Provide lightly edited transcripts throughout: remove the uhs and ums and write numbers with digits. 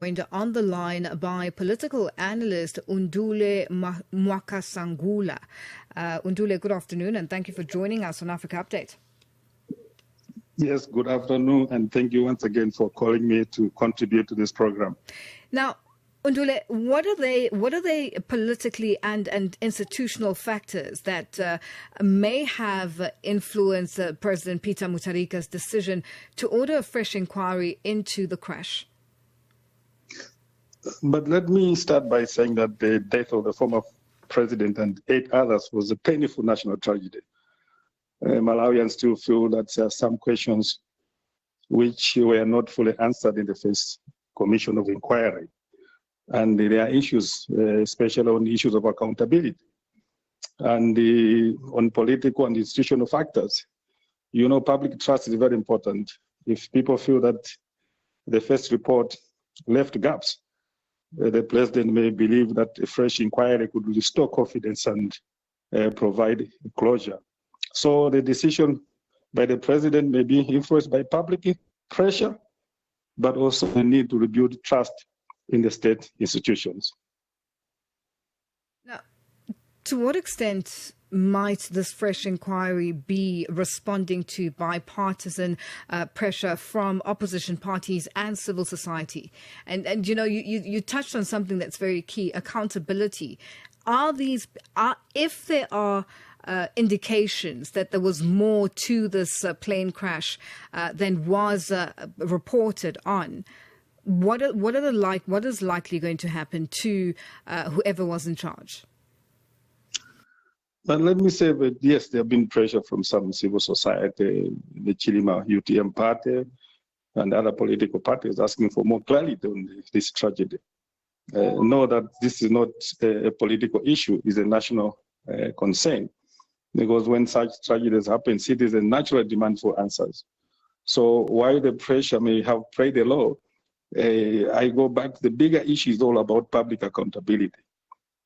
Joined on the line by political analyst Undule Mwakasungula. Undule, good afternoon, and thank you for joining us on Africa Update. Yes, good afternoon, and thank you once again for calling me to contribute to this program. Now, Undule, what are they politically and institutional factors that may have influenced President Peter Mutharika's decision to order a fresh inquiry into the crash? But let me start by saying that the death of the former president and 8 others was a painful national tragedy. Malawians still feel that there are some questions which were not fully answered in the first commission of inquiry. And there are issues, especially on issues of accountability and on political and institutional factors. You know, public trust is very important. If people feel that the first report left gaps, the president may believe that a fresh inquiry could restore confidence and provide closure. So the decision by the president may be influenced by public pressure, but also the need to rebuild trust in the state institutions. Now, to what extent might this fresh inquiry be responding to bipartisan pressure from opposition parties and civil society? And you know, you touched on something that's very key: accountability. If there are indications that there was more to this plane crash than was reported on, what is likely going to happen to whoever was in charge? But let me say that yes, there have been pressure from some civil society, the Chilima UTM party, and other political parties asking for more clarity on this tragedy. Know that this is not a political issue; it's a national concern. Because when such tragedies happen, citizens naturally demand for answers. So while the pressure may have played a role, I go back to the bigger issue is all about public accountability.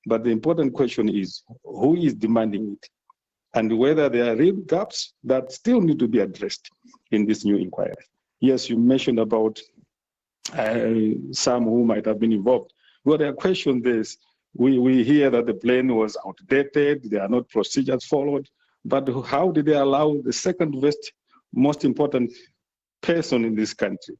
But the important question is who is demanding it and whether there are real gaps that still need to be addressed in this new inquiry. Yes, you mentioned about some who might have been involved. Well, there are questions there. We hear that the plane was outdated, there are not procedures followed, but how did they allow the second most important person in this country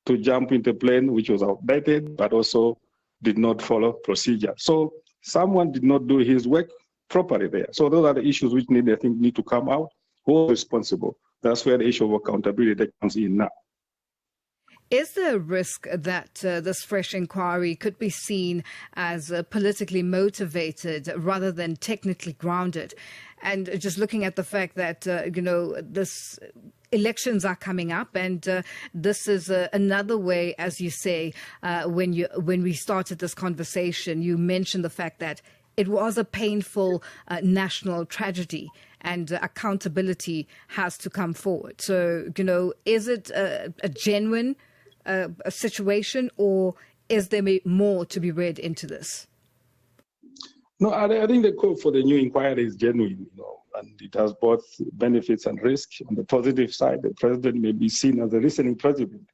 to jump into a plane which was outdated, but also did not follow procedure? So someone did not do his work properly there. So those are the issues which I think need to come out. Who is responsible? That's where the issue of accountability comes in now. Is there a risk that this fresh inquiry could be seen as politically motivated rather than technically grounded? And just looking at the fact that, this elections are coming up, and this is another way, as you say, when we started this conversation, you mentioned the fact that it was a painful national tragedy and accountability has to come forward. So, is it a genuine a situation, or is there more to be read into this? No, I think the call for the new inquiry is genuine, and it has both benefits and risks. On the positive side, the president may be seen as a listening president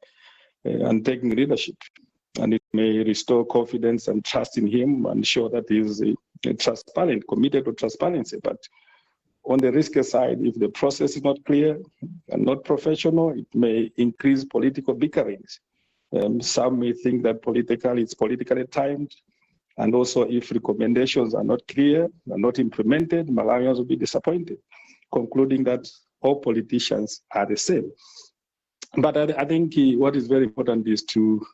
and taking leadership, and it may restore confidence and trust in him and show that he is transparent, committed to transparency. But on the risky side, if the process is not clear and not professional, it may increase political bickerings. Some may think that it's politically timed. And also, if recommendations are not clear, are not implemented, Malawians will be disappointed, concluding that all politicians are the same. But I think what is very important is to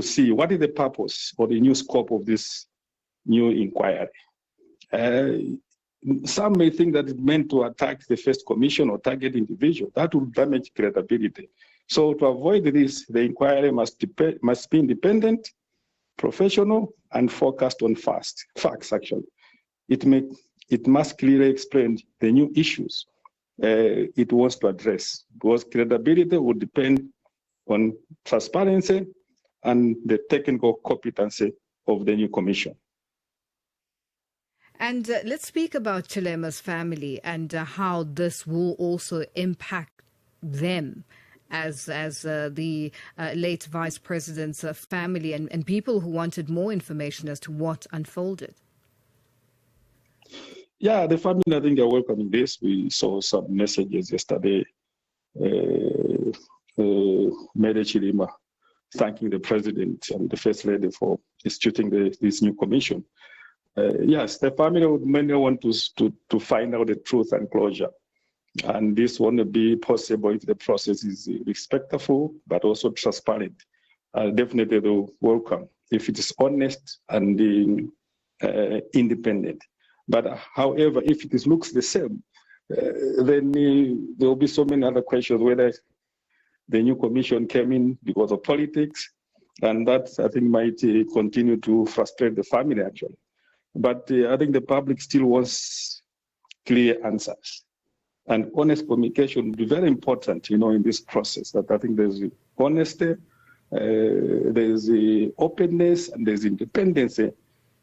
see what is the purpose or the new scope of this new inquiry. Some may think that it's meant to attack the first commission or target individuals. That will damage credibility. So to avoid this, the inquiry must be independent, professional, and focused on facts, actually. It must clearly explain the new issues it wants to address, because credibility will depend on transparency and the technical competency of the new commission. And let's speak about Chilima's family and how this will also impact them as the late Vice President's family and people who wanted more information as to what unfolded? Yeah, the family, I think, are welcoming this. We saw some messages yesterday. Mede Chilima thanking the president and the first lady for instituting this new commission. Yes, the family would mainly want to find out the truth and closure. And this won't be possible if the process is respectful, but also transparent. Definitely they will welcome if it is honest and independent. But however, if it looks the same, then there will be so many other questions whether the new commission came in because of politics, and that I think might continue to frustrate the family actually. But I think the public still wants clear answers, and honest communication will be very important, in this process. That I think there's honesty, there's openness, and there's independence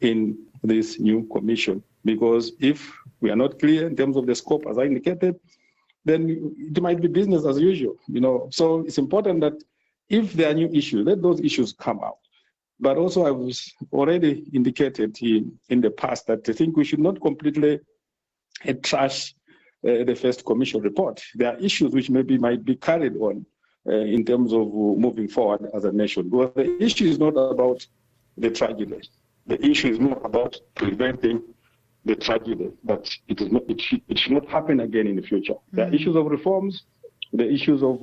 in this new commission. Because if we are not clear in terms of the scope, as I indicated, then it might be business as usual, So it's important that if there are new issues, let those issues come out. But also I was already indicated in the past that I think we should not completely trash the first commission report. There are issues which might be carried on in terms of moving forward as a nation. Because the issue is not about the tragedy. The issue is more about preventing the tragedy, but it should not happen again in the future. There are issues of reforms, the issues of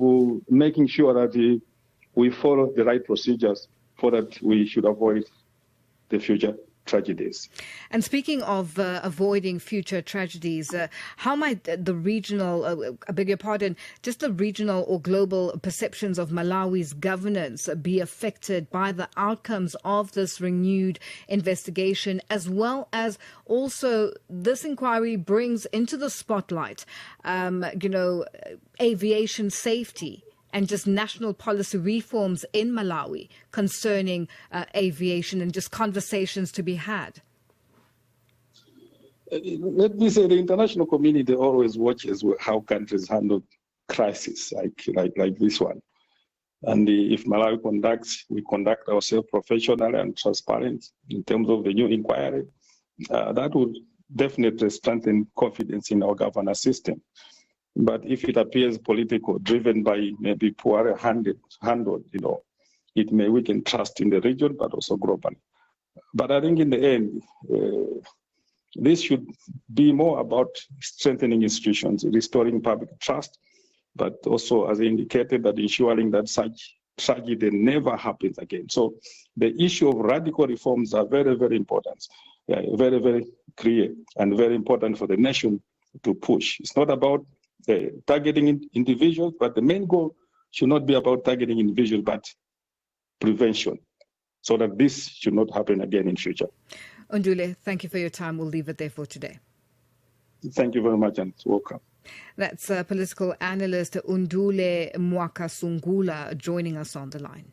making sure that we follow the right procedures so that we should avoid the future tragedies. And speaking of avoiding future tragedies, how might the regional, I beg your pardon, just the regional or global perceptions of Malawi's governance be affected by the outcomes of this renewed investigation, as well as also this inquiry brings into the spotlight, aviation safety and just national policy reforms in Malawi concerning aviation and just conversations to be had? Let me say the international community always watches how countries handle crises like this one. And if Malawi we conduct ourselves professionally and transparent in terms of the new inquiry, that would definitely strengthen confidence in our governance system. But if it appears political, driven by maybe poorly handled, it may weaken trust in the region, but also globally. But I think in the end, this should be more about strengthening institutions, restoring public trust, but also, as I indicated, that ensuring that such tragedy never happens again. So the issue of radical reforms are very, very important, very, very clear, and very important for the nation to push. It's not about targeting individuals, but the main goal should not be about targeting individuals, but prevention, so that this should not happen again in future. Undule, thank you for your time. We'll leave it there for today. Thank you very much and welcome. That's political analyst Undule Mwakasungula joining us on the line.